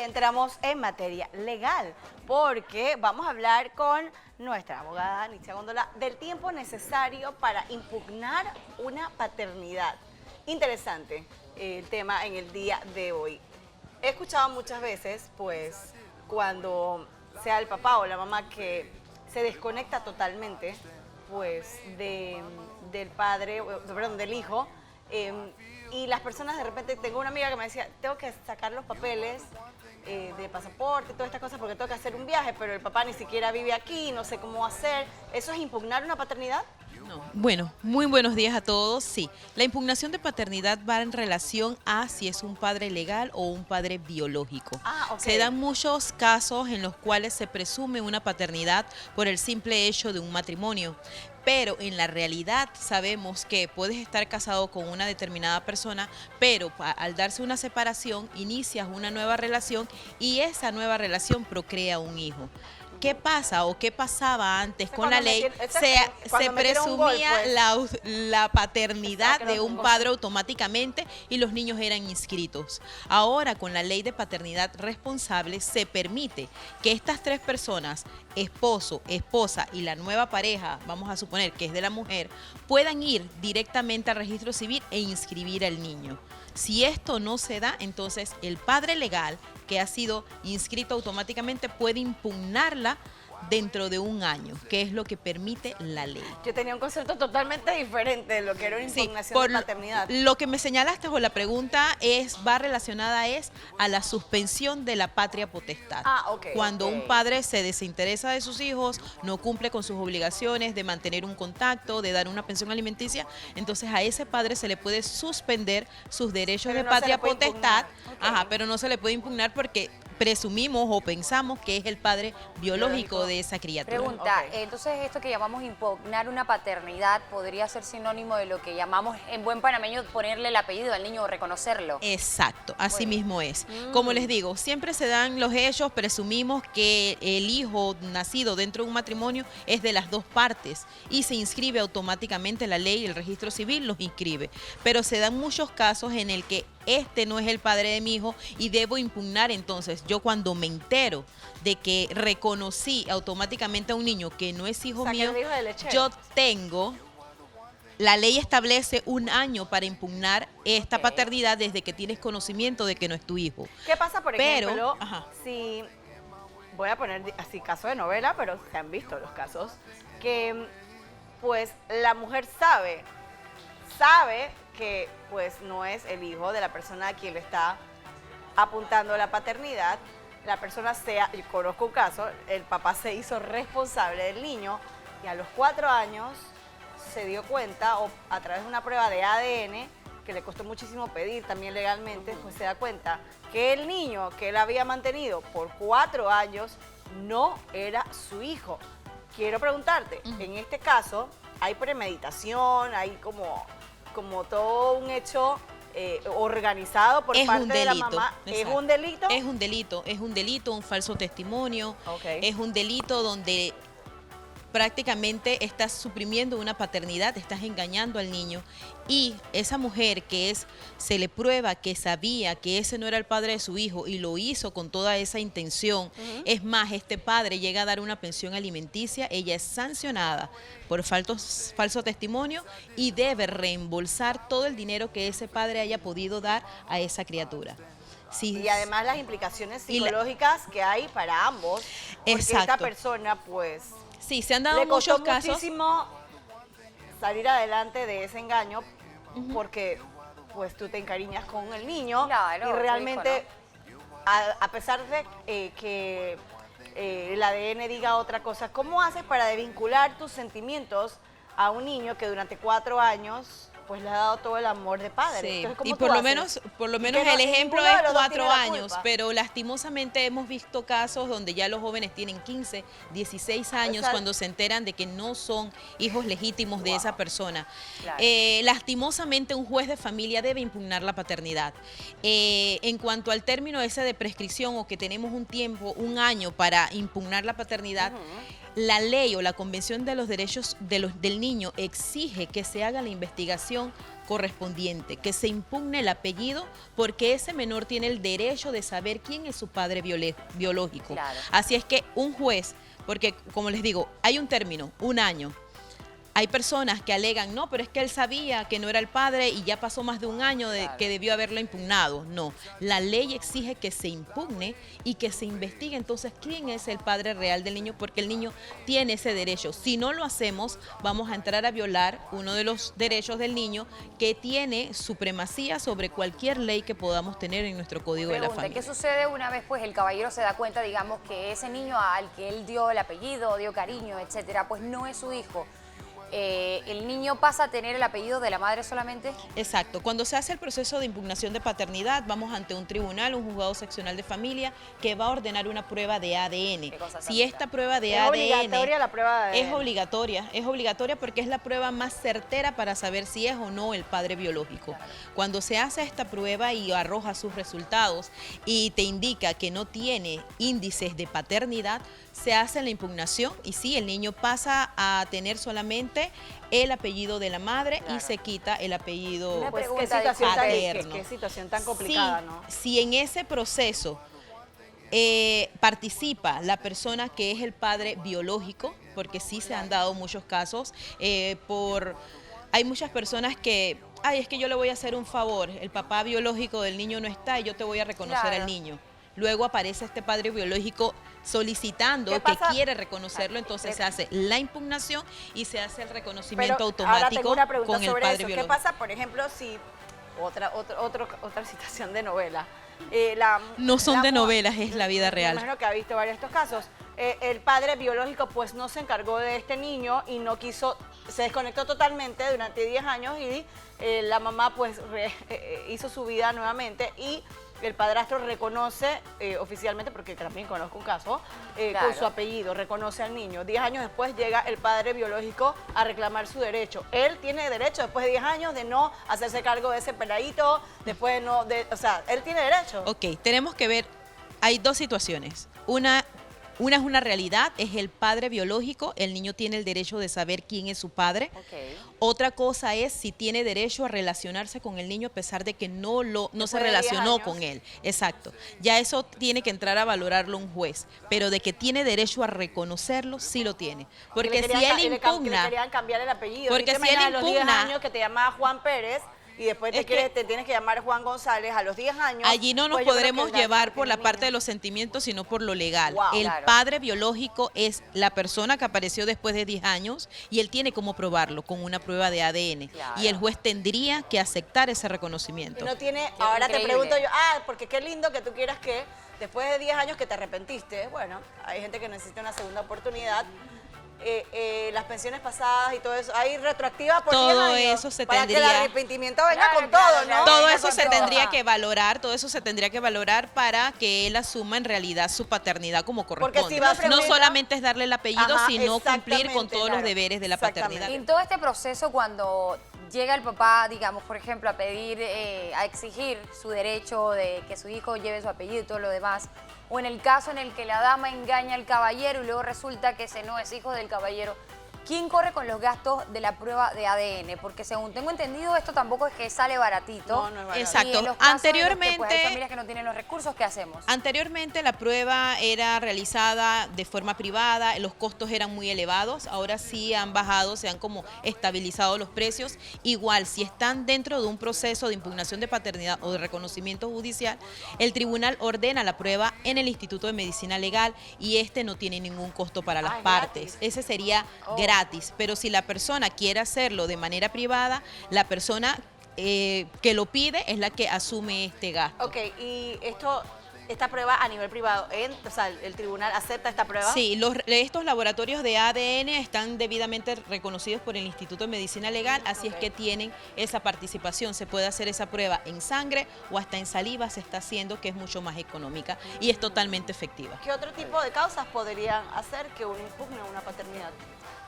entramos en materia legal, porque vamos a hablar con nuestra abogada Nitzia Góndola del tiempo necesario para impugnar una paternidad. Interesante el tema en el día de hoy. He escuchado muchas veces, pues, cuando sea el papá o la mamá que se desconecta totalmente, pues, del padre, perdón, del hijo, y las personas de repente, tengo una amiga que me decía, tengo que sacar los papeles de pasaporte, todas estas cosas porque tengo que hacer un viaje, pero el papá ni siquiera vive aquí, no sé cómo hacer. ¿Eso es impugnar una paternidad? No. Bueno, muy buenos días a todos. Sí, la impugnación de paternidad va en relación a si es un padre legal o un padre biológico. Ok. Se dan muchos casos en los cuales se presume una paternidad por el simple hecho de un matrimonio. Pero en la realidad sabemos que puedes estar casado con una determinada persona, pero al darse una separación inicias una nueva relación y esa nueva relación procrea un hijo. ¿Qué pasa o qué pasaba antes con la ley? Se presumía la paternidad de un padre automáticamente y los niños eran inscritos. Ahora, con la ley de paternidad responsable, se permite que estas tres personas, esposo, esposa y la nueva pareja, vamos a suponer que es de la mujer, puedan ir directamente al registro civil e inscribir al niño. Si esto no se da, entonces el padre legal que ha sido inscrito automáticamente puede impugnarla dentro de un año, que es lo que permite la ley. Yo tenía un concepto totalmente diferente de lo que era una impugnación de paternidad. Lo que me señalaste o la pregunta va relacionada a la suspensión de la patria potestad. Cuando un padre se desinteresa de sus hijos, no cumple con sus obligaciones de mantener un contacto, de dar una pensión alimenticia, entonces a ese padre se le puede suspender sus derechos de patria potestad, pero no se le puede impugnar porque presumimos o pensamos que es el padre biológico de esa criatura. Pregunta, entonces esto que llamamos impugnar una paternidad podría ser sinónimo de lo que llamamos en buen panameño ponerle el apellido al niño o reconocerlo. Exacto, así mismo es. Como les digo, siempre se dan los hechos, presumimos que el hijo nacido dentro de un matrimonio es de las dos partes y se inscribe automáticamente la ley, el registro civil los inscribe. Pero se dan muchos casos en el que este no es el padre de mi hijo y debo impugnar. Entonces yo cuando me entero de que reconocí automáticamente a un niño que no es hijo mío, yo tengo, la ley establece un año para impugnar esta paternidad desde que tienes conocimiento de que no es tu hijo. ¿Qué pasa, por ejemplo, si, voy a poner así caso de novela, pero se han visto los casos, que pues la mujer sabe que pues no es el hijo de la persona a quien le está apuntando la paternidad, la persona yo conozco un caso, el papá se hizo responsable del niño y a los 4 años se dio cuenta, o a través de una prueba de ADN, que le costó muchísimo pedir también legalmente, pues se da cuenta que el niño que él había mantenido por 4 años no era su hijo. Quiero preguntarte, en este caso, ¿hay premeditación, hay como todo un hecho organizado por parte de la mamá? ¿Es un delito? Es un delito, un falso testimonio, es un delito donde prácticamente estás suprimiendo una paternidad, estás engañando al niño y esa mujer se le prueba que sabía que ese no era el padre de su hijo y lo hizo con toda esa intención. Es más, este padre llega a dar una pensión alimenticia, ella es sancionada por falso testimonio y debe reembolsar todo el dinero que ese padre haya podido dar a esa criatura. Sí. Y además las implicaciones psicológicas que hay para ambos, porque esta persona pues... Sí, se han dado muchos casos. Muchísimo salir adelante de ese engaño porque pues tú te encariñas con el niño y realmente a pesar de que el ADN diga otra cosa, ¿cómo haces para desvincular tus sentimientos a un niño que durante 4 años pues le ha dado todo el amor de padre? Sí. Entonces, y por lo menos el ejemplo es 4 años, pero lastimosamente hemos visto casos donde ya los jóvenes tienen 15, 16 años cuando se enteran de que no son hijos legítimos de esa persona. Lastimosamente un juez de familia debe impugnar la paternidad. En cuanto al término ese de prescripción o que tenemos un tiempo, un año para impugnar la paternidad, la ley o la Convención de los Derechos del Niño exige que se haga la investigación correspondiente, que se impugne el apellido porque ese menor tiene el derecho de saber quién es su padre biológico. Claro. Así es que un juez, porque como les digo, hay un término, 1 año. Hay personas que alegan, no, pero es que él sabía que no era el padre y ya pasó más de 1 año de Claro. que debió haberlo impugnado. No, la ley exige que se impugne y que se investigue entonces quién es el padre real del niño, porque el niño tiene ese derecho. Si no lo hacemos, vamos a entrar a violar uno de los derechos del niño que tiene supremacía sobre cualquier ley que podamos tener en nuestro Código de la Pregunta, Familia. ¿qué sucede una vez pues el caballero se da cuenta, digamos, que ese niño al que él dio el apellido, dio cariño, etcétera, pues no es su hijo? ¿El niño pasa a tener el apellido de la madre solamente? Exacto. Cuando se hace el proceso de impugnación de paternidad, vamos ante un tribunal, un juzgado seccional de familia, que va a ordenar una prueba de ADN. Qué cosa tan Si esta prueba de Es ADN obligatoria la prueba de es obligatoria porque es la prueba más certera para saber si es o no el padre biológico. Cuando se hace esta prueba y arroja sus resultados y te indica que no tiene índices de paternidad, se hace la impugnación y sí, el niño pasa a tener solamente el apellido de la madre y se quita el apellido Una Pues qué pregunta situación, tan, paterno. qué situación tan complicada, Sí, ¿no? si en ese proceso participa la persona que es el padre biológico, porque sí se han dado muchos casos, hay muchas personas que, ay, es que yo le voy a hacer un favor, el papá biológico del niño no está y yo te voy a reconocer Claro. al niño. Luego aparece este padre biológico solicitando ¿Qué que pasa? quiere reconocerlo, entonces se hace la impugnación y se hace el reconocimiento Pero ahora automático tengo una pregunta con el sobre padre eso. ¿Qué biológico. pasa, por ejemplo, si otra situación de novela? No son de mu- novelas, es la vida Me real. imagino que ha visto varios de estos casos. El padre biológico pues no se encargó de este niño y no quiso, se desconectó totalmente durante 10 años y la mamá pues hizo su vida nuevamente y el padrastro reconoce oficialmente, porque también conozco un caso, Claro. con su apellido, reconoce al niño. 10 años después llega el padre biológico a reclamar su derecho. Él tiene derecho después de 10 años de no hacerse cargo de ese peladito, después no, o sea, él tiene derecho. Ok, tenemos que ver, hay dos situaciones. Una es una realidad, es el padre biológico, el niño tiene el derecho de saber quién es su padre. Ok. Otra cosa es si tiene derecho a relacionarse con el niño a pesar de que no se Después de 10 relacionó años. con él. Exacto. Ya eso tiene que entrar a valorarlo un juez, pero de que tiene derecho a reconocerlo, sí lo tiene. Porque Que le si querían él le impugna, querían cambiar el apellido. Porque ¿Te si él imaginas a los 10 impugna- años que te llamaba Juan Pérez y después Es que- te tienes que llamar Juan González a los 10 años. allí no nos pues yo creo que podremos el daño llevar que por la tiene el parte de niño. los sentimientos, sino por lo legal. Wow. El Claro. padre biológico es la persona que apareció después de 10 años y él tiene cómo probarlo con una prueba de ADN. Claro. Y el juez tendría que aceptar ese Y reconocimiento. no tiene, Qué ahora increíble. te pregunto yo, porque qué lindo que tú quieras que después de 10 años que te arrepentiste, bueno, hay gente que necesita una segunda oportunidad, las pensiones pasadas y todo eso, hay retroactiva por 10 Todo años eso se para que el tendría- arrepentimiento venga Claro, con claro, todo, ¿no? claro. Todo venga eso con se todo. tendría Ajá. que valorar, todo eso se tendría que valorar para que él asuma en realidad su paternidad como corresponde. si va a No preguntar- solamente es darle el apellido, Ajá, sino cumplir con exactamente, todos los claro. deberes de la Exactamente. paternidad. En todo este proceso, cuando llega el papá, digamos, por ejemplo, a pedir, a exigir su derecho de que su hijo lleve su apellido y todo lo demás, o en el caso en el que la dama engaña al caballero y luego resulta que ese no es hijo del caballero, ¿quién corre con los gastos de la prueba de ADN? Porque según tengo entendido, esto tampoco es que sale baratito. No, no es barato. Exacto. Y en los casos en los que, pues, Anteriormente- hay familias que no tienen los recursos, ¿qué hacemos? Anteriormente la prueba era realizada de forma privada, los costos eran muy elevados, ahora sí han bajado, se han como estabilizado los precios. Igual, si están dentro de un proceso de impugnación de paternidad o de reconocimiento judicial, el tribunal ordena la prueba en el Instituto de Medicina Legal y este no tiene ningún costo para las es partes. gratis. Ese sería Oh. gratis, pero si la persona quiere hacerlo de manera privada, la persona que lo pide es la que asume este gasto. Ok, y esta prueba a nivel privado, o sea, el tribunal acepta esta prueba. Sí, estos laboratorios de ADN están debidamente reconocidos por el Instituto de Medicina Legal, así es que tienen esa participación. Se puede hacer esa prueba en sangre o hasta en saliva se está haciendo, que es mucho más económica y es totalmente efectiva. ¿Qué otro tipo de causas podrían hacer que uno impugne una paternidad?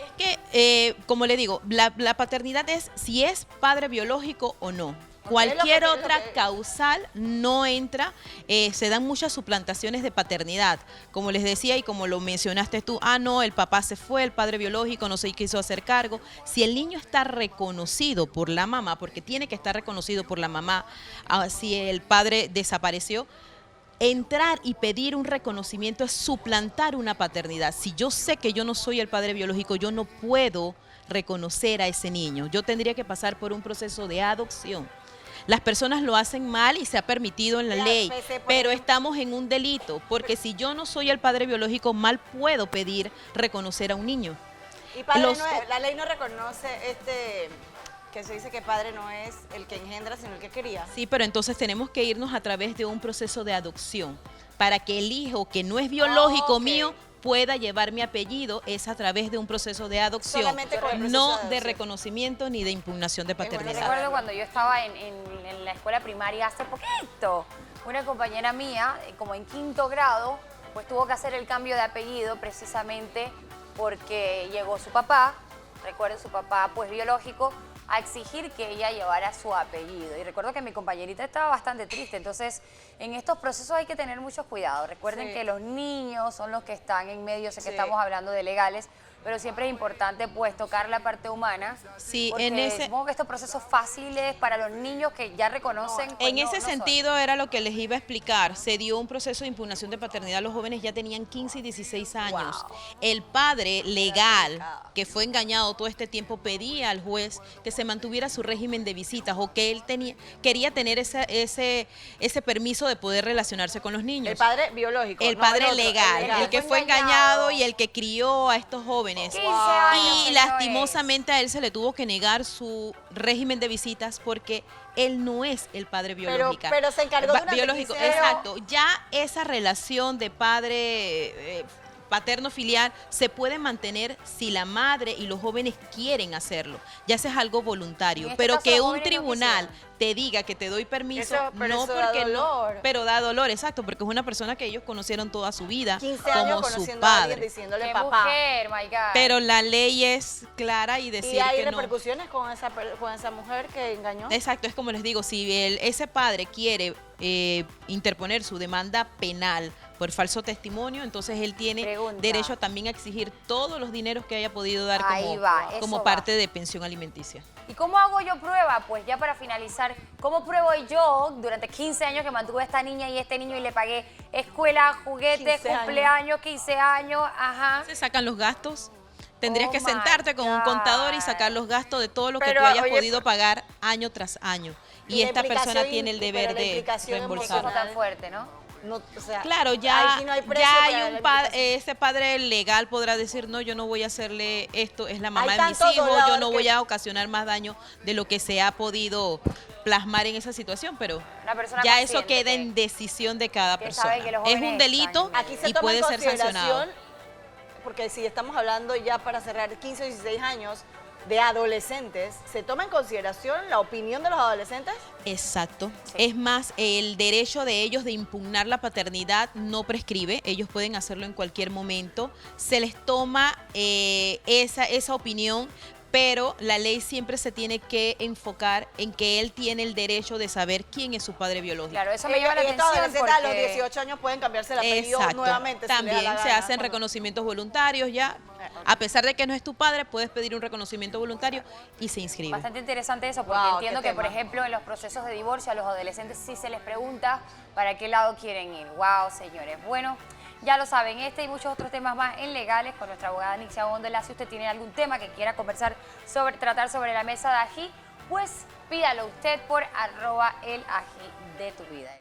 Es que, como le digo, la paternidad es si es padre biológico o no. Cualquier es lo otra que- causal no entra, se dan muchas suplantaciones de paternidad, como les decía y como lo mencionaste tú, no, el papá se fue, el padre biológico no se quiso hacer cargo. Si el niño está reconocido por la mamá, porque tiene que estar reconocido por la mamá, si el padre desapareció, entrar y pedir un reconocimiento es suplantar una paternidad. Si yo sé que yo no soy el padre biológico, yo no puedo reconocer a ese niño. Yo tendría que pasar por un proceso de adopción. Las personas lo hacen mal y se ha permitido en la ley, pero estamos en un delito, porque si yo no soy el padre biológico, mal puedo pedir reconocer a un niño. Y padre no es, la ley no reconoce que se dice que padre no es el que engendra, sino el que cría. Sí, pero entonces tenemos que irnos a través de un proceso de adopción para que el hijo que no es biológico mío pueda llevar mi apellido, es a través de un proceso de adopción, Solamente con el proceso no de de adopción. reconocimiento ni de impugnación de Yo paternidad. recuerdo cuando yo estaba en la escuela primaria hace poquito, una compañera mía, como en 5º grado, pues tuvo que hacer el cambio de apellido precisamente porque llegó su papá, recuerden su papá pues biológico, a exigir que ella llevara su apellido. Y recuerdo que mi compañerita estaba bastante triste. Entonces, en estos procesos hay que tener mucho cuidado. Recuerden que los niños son los que están en medio, sé que estamos hablando de legales, pero siempre es importante pues tocar la parte humana. Sí, porque supongo que estos procesos fáciles para los niños que ya reconocen. Pues en ese sentido era lo que les iba a explicar. Se dio un proceso de impugnación de paternidad. Los jóvenes ya tenían 15 y 16 años. Wow. El padre legal, que fue engañado todo este tiempo, pedía al juez que se mantuviera su régimen de visitas o que él quería tener ese permiso de poder relacionarse con los niños. El padre biológico. El no padre otro, legal, el que fue engañado y el que crió a estos jóvenes. 15 años, Y señores. lastimosamente a él se le tuvo que negar su régimen de visitas porque él no es el padre biológico. Pero se encargó durante biológico, 15 años. exacto. Ya esa relación de padre paterno filial se puede mantener si la madre y los jóvenes quieren hacerlo. Ya eso es algo voluntario, En este pero caso, que los un jóvenes no tribunal quisieron. te diga que te doy permiso, Pero no eso da porque dolor. no, pero da dolor, exacto, porque es una persona que ellos conocieron toda su vida 15 años como su conociendo a alguien padre. diciéndole ¡Qué papá. mujer, my God! Pero la ley es clara y decir ¿Y hay que no. repercusiones con esa mujer que engañó? Exacto, es como les digo, si ese padre quiere interponer su demanda penal por falso testimonio, entonces él tiene Pregunta. derecho también a exigir todos los dineros que haya podido dar Ahí va, eso como va. parte de pensión alimenticia. ¿Y cómo hago yo prueba? Pues ya para finalizar, ¿cómo pruebo yo durante 15 años que mantuve a esta niña y este niño y le pagué escuela, juguetes, 15 años. cumpleaños, 15 años, ajá? Se sacan los gastos. Tendrías Oh que my sentarte con un contador y sacar God. los gastos de todo lo que Pero, tú hayas oye, podido pagar año tras año. Y la esta persona implicación tiene el deber pero la de implicación Qué reembolsar. cosa tan fuerte, ¿no? No, o sea, Claro, ya, ahí no hay precio ya para hay la un implicación. ese padre legal podrá decir, no, yo no voy a hacerle esto, es la mamá Hay de mis tanto hijos, yo dolor no que- voy a ocasionar más daño de lo que se ha podido plasmar en esa situación, pero Una persona ya eso consciente queda que- en decisión de cada que persona. sabe que los Es jóvenes un delito están- Aquí se y toma puede en ser sancionado. consideración, porque si estamos hablando ya para cerrar 15 o 16 años de adolescentes, ¿se toma en consideración la opinión de los adolescentes? Exacto. Es más, el derecho de ellos de impugnar la paternidad no prescribe. Ellos pueden hacerlo en cualquier momento. Se les toma esa opinión, pero la ley siempre se tiene que enfocar en que él tiene el derecho de saber quién es su padre biológico. Claro, eso me llama la Y estos atención adolescentes a los porque 18 años pueden cambiarse el apellido Exacto. nuevamente. si les da También la se gana. hacen Bueno, reconocimientos voluntarios ya. A pesar de que no es tu padre, puedes pedir un reconocimiento voluntario y se inscribe. bastante interesante eso, porque Wow, entiendo qué que, por tema. ejemplo, en los procesos de divorcio a los adolescentes sí se les pregunta para qué lado quieren ir. Wow, señores. Bueno, ya lo saben, este y muchos otros temas más en legales con nuestra abogada Nixia Góndola. Si usted tiene algún tema que quiera conversar tratar sobre la mesa de ají, pues pídalo usted por @elají de tu vida.